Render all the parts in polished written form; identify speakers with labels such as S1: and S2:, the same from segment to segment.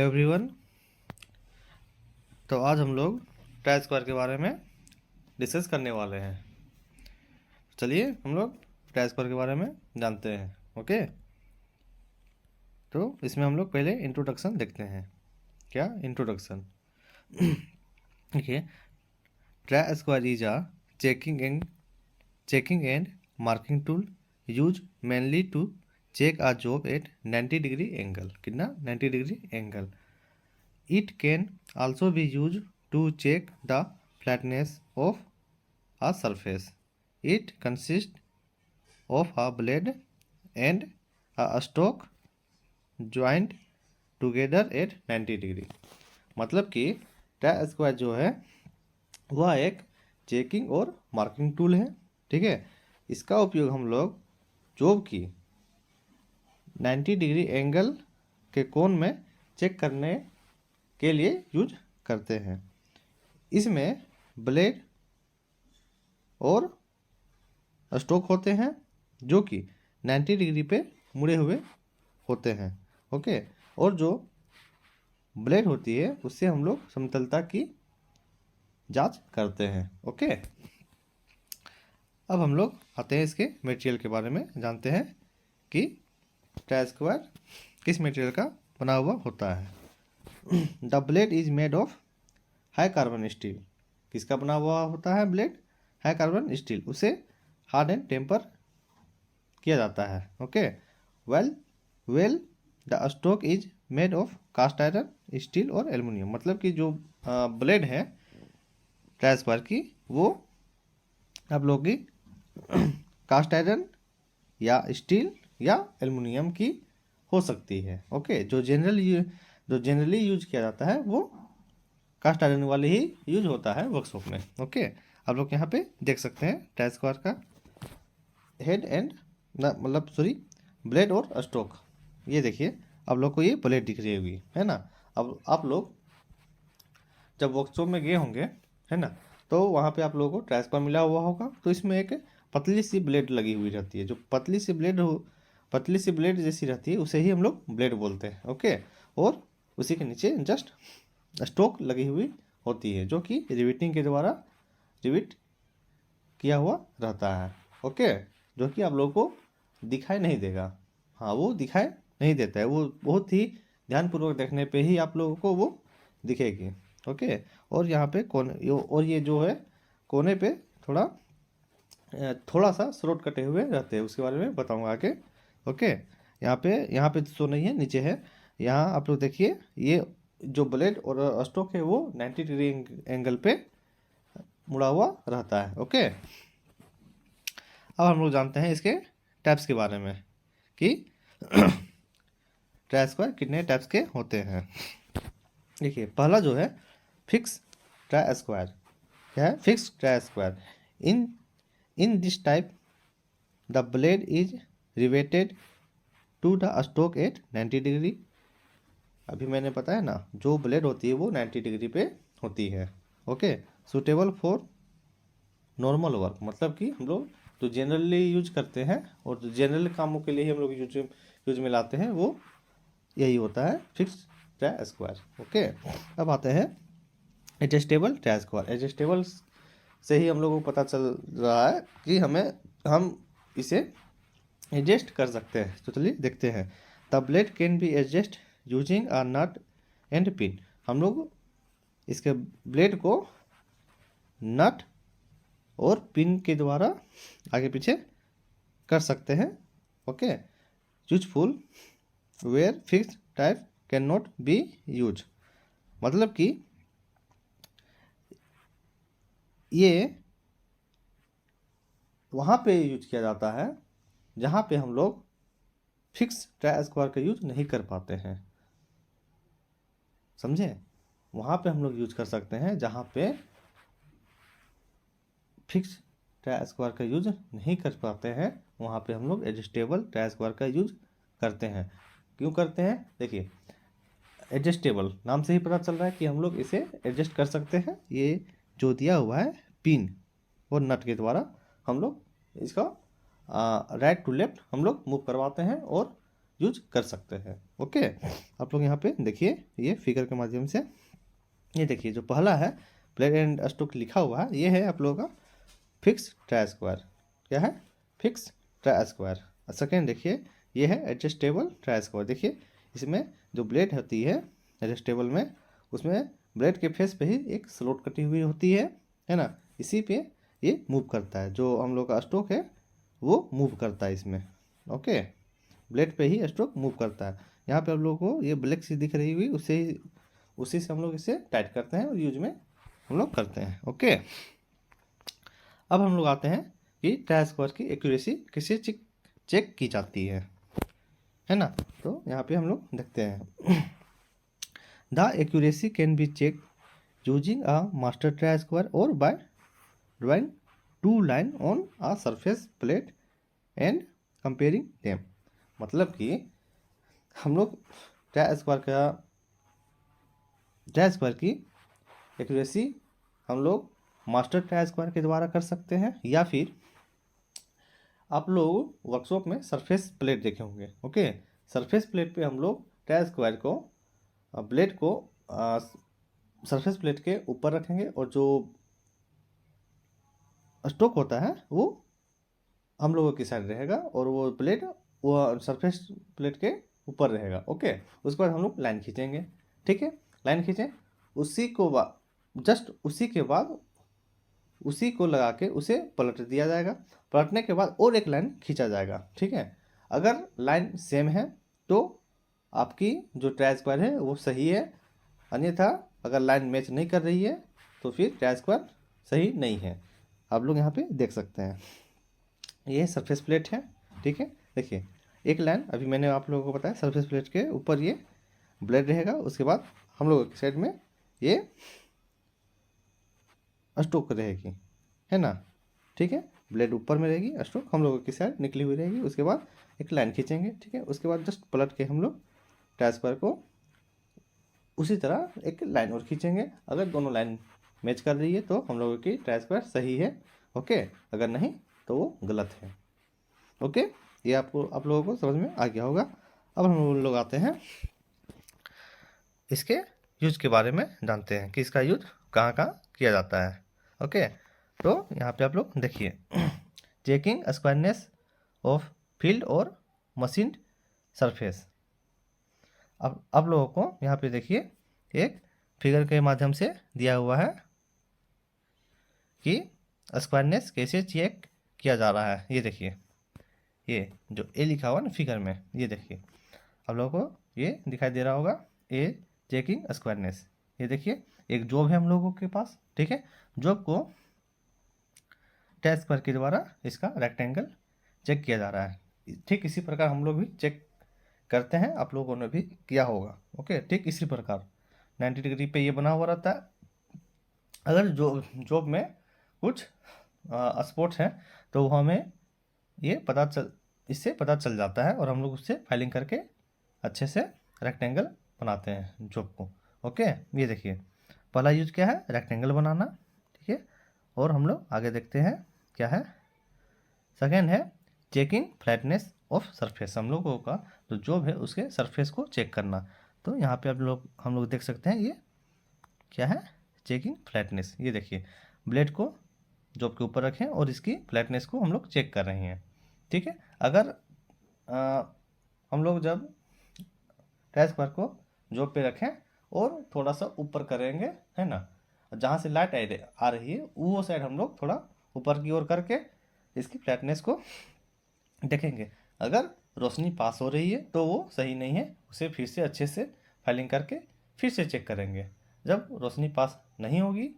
S1: Everyone. तो आज हम लोग ट्राई स्क्वायर के बारे में डिस्कस करने वाले हैं। चलिए हम लोग ट्राई स्क्वायर के बारे में जानते हैं। ओके, तो इसमें हम लोग पहले इंट्रोडक्शन देखते हैं। क्या इंट्रोडक्शन? देखिए, try square is a checking and marking tool use mainly to check a job at 90 degree angle. कितना? 90 degree angle. It can also be used to check the flatness of a surface. It consists of a blade and a stroke joined together at 90 degree. मतलब कि try square जो है वह एक checking और marking tool है। ठीक है, इसका उपयोग हम लोग जॉब की 90 डिग्री एंगल के कोण में चेक करने के लिए यूज करते हैं। इसमें ब्लेड और स्ट्रोक होते हैं जो कि 90 डिग्री पे मुड़े हुए होते हैं। ओके, और जो ब्लेड होती है उससे हम लोग समतलता की जांच करते हैं। ओके, अब हम लोग आते हैं इसके मटेरियल के बारे में जानते हैं कि ट्राई स्क्वायर किस मटेरियल का बना हुआ होता है। The blade is made of high carbon steel. किसका बना हुआ होता है ब्लेड? High carbon steel. उसे हार्ड एंड टेम्पर किया जाता है। Okay, well the stock is made of cast iron steel और एल्युमिनियम। मतलब कि जो ब्लेड है ट्राई स्क्वायर की वो आप लोग की कास्ट आयरन या स्टील या एल्युमिनियम की हो सकती है। ओके, जो जनरली यूज किया जाता है वो कास्ट आयरन वाले ही यूज होता है वर्कशॉप में। ओके, आप लोग यहाँ पे देख सकते हैं ट्राई स्क्वायर का हेड एंड ब्लेड और स्ट्रोक। ये देखिए, आप लोग को ये ब्लेड दिख रही होगी, है ना। अब आप लोग जब वर्कशॉप में गए होंगे, है ना, तो वहाँ पे आप लोगों को ट्राई स्क्वायर मिला हुआ होगा। तो इसमें एक पतली सी ब्लेड लगी हुई रहती है। जो पतली सी ब्लेड जैसी रहती है उसे ही हम लोग ब्लेड बोलते हैं। ओके, और उसी के नीचे जस्ट स्ट्रोक लगी हुई होती है जो कि रिवेटिंग के द्वारा रिवेट किया हुआ रहता है। ओके, जो कि आप लोगों को दिखाई नहीं देगा। हाँ, वो दिखाई नहीं देता है, वो बहुत ही ध्यानपूर्वक देखने पे ही आप लोगों को वो दिखेगी। ओके, और यहाँ पे और ये जो है कोने पे थोड़ा सा स्रोत कटे हुए रहते हैं, उसके बारे में बताऊंगा आगे। ओके, यहाँ पे तो नहीं है, नीचे है। यहाँ आप लोग देखिए, ये जो ब्लेड और स्टोक है वो 90 डिग्री एंगल पे मुड़ा हुआ रहता है। ओके, अब हम लोग जानते हैं इसके टाइप्स के बारे में कि ट्राई स्क्वायर कितने टाइप्स के होते हैं। देखिए, पहला जो है फिक्स ट्राई स्क्वायर। क्या है? Fix try square. In this type the blade is riveted to the stock at 90 degree. अभी मैंने बताया ना, जो ब्लेड होती है वो 90 डिग्री पे होती है। Okay, suitable for normal work. मतलब कि हम लोग जो जनरली यूज करते हैं और जो जनरल कामों के लिए ही हम लोग यूज में लाते हैं वो यही होता है फिक्स ट्राई स्क्वायर। ओके, अब आते हैं एडजस्टेबल ट्राई स्क्वायर। एडजस्टेबल से ही हम लोगों को पता चल रहा है कि हम इसे एडजस्ट कर सकते हैं। तो चलिए देखते हैं। The blade can be adjust using a nut and pin. हम लोग इसके ब्लेड को नट और पिन के द्वारा आगे पीछे कर सकते हैं। Okay, useful where fix type can not be use. मतलब कि ये वहाँ पे यूज किया जाता है जहाँ पे हम लोग फिक्स ट्राई स्क्वायर का यूज नहीं कर पाते हैं। समझे? वहाँ पे हम लोग यूज कर सकते हैं जहाँ पे फिक्स ट्राई स्क्वायर का यूज नहीं कर पाते हैं, वहाँ पे हम लोग एडजस्टेबल ट्राई स्क्वायर का यूज करते हैं। क्यों करते हैं? देखिए, एडजस्टेबल नाम से ही पता चल रहा है कि हम लोग इसे एडजस्ट कर सकते हैं। ये जो दिया हुआ है पिन और नट के द्वारा हम लोग इसका राइट टू लेफ्ट हम लोग मूव करवाते हैं और यूज कर सकते हैं। ओके, आप लोग यहाँ पे देखिए ये फिगर के माध्यम से, ये देखिए जो पहला है प्लेट एंड स्ट्रोक लिखा हुआ है, ये है आप लोगों का फिक्स ट्राई स्क्वायर। क्या है? Fix try square. सेकेंड देखिए ये है एडजस्टेबल ट्राई स्क्वायर। देखिए इसमें जो ब्लेड होती है एडजस्टेबल में, उसमें ब्लेड के फेस पे ही एक स्लॉट कटी हुई होती है ना, इसी पे ये मूव करता है। जो हम लोग का स्ट्रोक है वो मूव करता है इसमें। ओके, ब्लेड पे ही स्ट्रोक मूव करता है। यहाँ पे आप लोगों को ये ब्लैक सी दिख रही हुई, उसी से हम लोग इसे टाइट करते हैं और यूज में हम लोग करते हैं। ओके, अब हम लोग आते हैं कि ट्राई स्क्वायर की एक्यूरेसी कैसे चेक की जाती है ना। तो यहाँ पे हम लोग देखते हैं the accuracy can be check using a master try square और by drawing two line on a surface plate and comparing them. मतलब कि हम लोग ट्राई स्क्वायर की एक्यूरेसी हम लोग मास्टर ट्राई स्क्वायर के द्वारा कर सकते हैं, या फिर आप लोग वर्कशॉप में सरफेस प्लेट देखे होंगे। ओके, सरफेस प्लेट पे हम लोग ट्राई स्क्वायर को ब्लेड को सरफेस प्लेट के ऊपर रखेंगे और जो स्ट्रोक होता है वो हम लोगों की साइड रहेगा और वो प्लेट वो सरफेस प्लेट के ऊपर रहेगा। ओके, उसके बाद हम लोग लाइन खींचेंगे। ठीक है, लाइन खींचें, उसी को जस्ट उसी के बाद उसी को लगा के उसे पलट दिया जाएगा। पलटने के बाद और एक लाइन खींचा जाएगा। ठीक है, अगर लाइन सेम है तो आपकी जो ट्राई स्क्वायर है वो सही है, अन्यथा अगर लाइन मैच नहीं कर रही है तो फिर ट्राई स्क्वायर सही नहीं है। आप लोग यहाँ पे देख सकते हैं ये सरफेस प्लेट है। ठीक है, देखिए एक लाइन अभी मैंने आप लोगों को बताया, सरफेस प्लेट के ऊपर ये ब्लेड रहेगा, उसके बाद हम लोगों की साइड में ये स्ट्रोक रहेगी, है ना। ठीक है, ब्लेड ऊपर में रहेगी, स्ट्रोक हम लोगों की साइड निकली हुई रहेगी। उसके बाद एक लाइन खींचेंगे। ठीक है, उसके बाद जस्ट पलट के हम लोग ट्राई स्क्वायर को उसी तरह एक लाइन और खींचेंगे। अगर दोनों लाइन मैच कर रही है तो हम लोगों की ट्राई स्क्वायर सही है। ओके, अगर नहीं तो वो गलत है। ओके, ये आप लोगों को समझ में आ गया होगा। अब हम लोग आते हैं इसके यूज के बारे में जानते हैं कि इसका यूज कहाँ कहाँ किया जाता है। ओके, तो यहाँ पे आप लोग देखिए चेकिंग स्क्वायरनेस ऑफ फील्ड और मशीन सरफेस। अब आप लोगों को यहाँ पे देखिए एक फिगर के माध्यम से दिया हुआ है कि स्क्वायरनेस कैसे चेक किया जा रहा है। ये देखिए ये जो ए लिखा हुआ ना फिगर में, ये देखिए आप लोगों को ये दिखाई दे रहा होगा ए चेकिंग स्क्वायरनेस। ये देखिए एक जॉब है हम लोगों के पास। ठीक है, जॉब को ट्राई स्क्वायर के द्वारा इसका रेक्टेंगल चेक किया जा रहा है। ठीक इसी प्रकार हम लोग भी चेक करते हैं, आप लोगों ने भी किया होगा। ओके, ठीक इसी प्रकार 90 डिग्री पे ये बना हुआ रहता है। अगर जॉब में कुछ स्पॉट्स हैं तो हमें ये इससे पता चल जाता है और हम लोग उससे फाइलिंग करके अच्छे से रेक्टेंगल बनाते हैं जॉब को। ओके, ये देखिए पहला यूज क्या है, रेक्टेंगल बनाना। ठीक है, और हम लोग आगे देखते हैं क्या है। सेकेंड है चेकिंग फ्लैटनेस ऑफ सरफेस। हम लोगों का जो जॉब है उसके सरफेस को चेक करना। तो यहाँ पे हम लोग देख सकते हैं ये क्या है, चेकिंग फ्लैटनेस। ये देखिए ब्लेड को जॉब के ऊपर रखें और इसकी फ्लैटनेस को हम लोग चेक कर रहे हैं। ठीक है, अगर हम लोग जब ट्राई स्क्वायर को जॉब पे रखें और थोड़ा सा ऊपर करेंगे, है ना, जहाँ से लाइट आ रही है वो साइड हम लोग थोड़ा ऊपर की ओर करके इसकी फ्लैटनेस को देखेंगे। अगर रोशनी पास हो रही है तो वो सही नहीं है, उसे फिर से अच्छे से फाइलिंग करके फिर से चेक करेंगे। जब रोशनी पास नहीं होगी,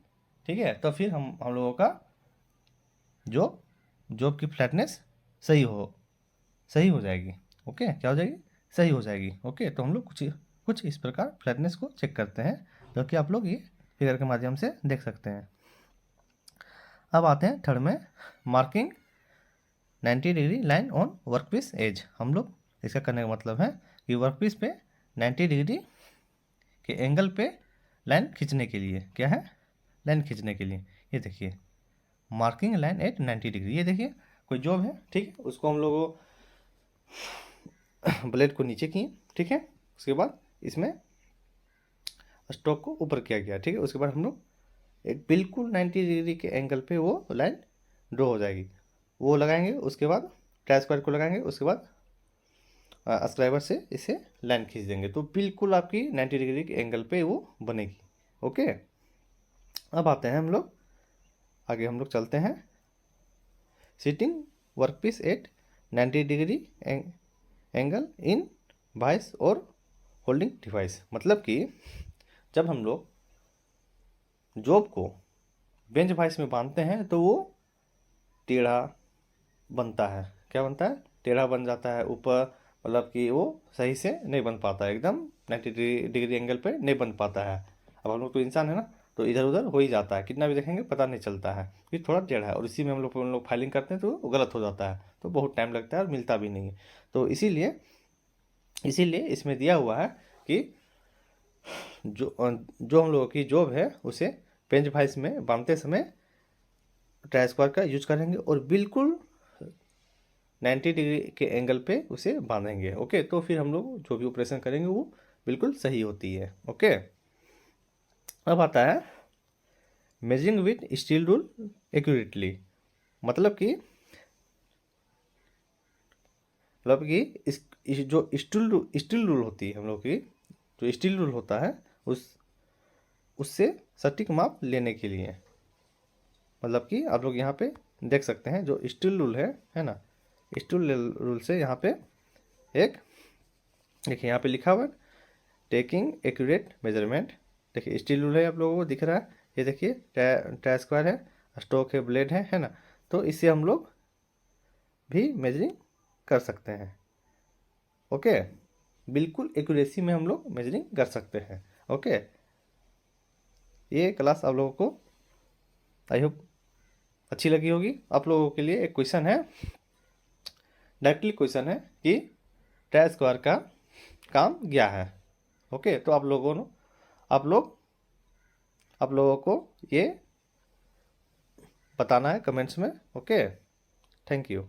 S1: ठीक है, तो फिर हम लोगों का जॉब की फ्लैटनेस सही हो जाएगी। ओके, क्या हो जाएगी, सही हो जाएगी। ओके, तो हम लोग कुछ इस प्रकार फ्लैटनेस को चेक करते हैं, जो कि आप लोग ये फिगर के माध्यम से देख सकते हैं। अब आते हैं थर्ड में marking 90 degree line on workpiece edge. हम लोग इसका करने का मतलब है कि वर्कपीस पे 90 डिग्री के एंगल पे लाइन खींचने के लिए, क्या है, लाइन खींचने के लिए ये देखिए मार्किंग लाइन एट 90 डिग्री। ये देखिए कोई जॉब है, ठीक है, उसको हम लोगों ब्लेड को नीचे किए, ठीक है। उसके बाद इसमें स्ट्रोक को ऊपर किया गया, ठीक है। उसके बाद हम लोग एक बिल्कुल 90 डिग्री के एंगल पे वो लाइन ड्रॉ हो जाएगी, वो लगाएंगे। उसके बाद ट्राई स्क्वायर को लगाएंगे, उसके बाद स्क्राइबर से इसे लाइन खींच देंगे, तो बिल्कुल आपकी 90 डिग्री के एंगल पे वो बनेगी। ओके, अब आते हैं हम लोग आगे, हम लोग चलते हैं sitting workpiece at 90 degree angle in vice और होल्डिंग डिवाइस। मतलब कि जब हम लोग जॉब को बेंच वाइस में बांधते हैं तो वो टेढ़ा बनता है। क्या बनता है? टेढ़ा बन जाता है ऊपर, मतलब कि वो सही से नहीं बन पाता है, एकदम 90 डिग्री एंगल पे नहीं बन पाता है। अब हम लोग तो इंसान है ना, तो इधर उधर हो ही जाता है, कितना भी देखेंगे पता नहीं चलता है, फिर थोड़ा टेढ़ा है। और इसी में हम लोग फाइलिंग करते हैं तो वो गलत हो जाता है, तो बहुत टाइम लगता है और मिलता भी नहीं है। तो इसीलिए इसमें दिया हुआ है कि जो हम लोगों की जॉब है उसे बेंच वाइस में बांधते समय ट्राई स्क्वायर का यूज करेंगे और बिल्कुल 90 डिग्री के एंगल पे उसे बांधेंगे। ओके, तो फिर हम लोग जो भी ऑपरेशन करेंगे वो बिल्कुल सही होती है। ओके, अब आता है measuring with steel rule accurately. मतलब कि इस जो स्टील रूल होती है हम लोग की, जो स्टील रूल होता है उससे सटीक माप लेने के लिए, मतलब कि आप लोग यहाँ पे देख सकते हैं जो स्टील रूल है ना, स्टील रूल से यहाँ पे एक देखिए यहाँ पे लिखा हुआ है टेकिंग एक्यूरेट मेजरमेंट। देखिए स्टील रूल है, आप लोगों को दिख रहा है, ये देखिए ट्राई स्क्वायर है, स्टोक है, ब्लेड है ना। तो इससे हम लोग भी मेजरिंग कर सकते हैं। ओके, बिल्कुल एक्यूरेसी में हम लोग मेजरिंग कर सकते हैं। ओके, ये क्लास आप लोगों को आई होप अच्छी लगी होगी। आप लोगों के लिए एक क्वेश्चन है, डायरेक्टली क्वेश्चन है कि ट्राई स्क्वायर का काम क्या है। ओके, तो आप लोगों को ये बताना है कमेंट्स में। Okay, thank you.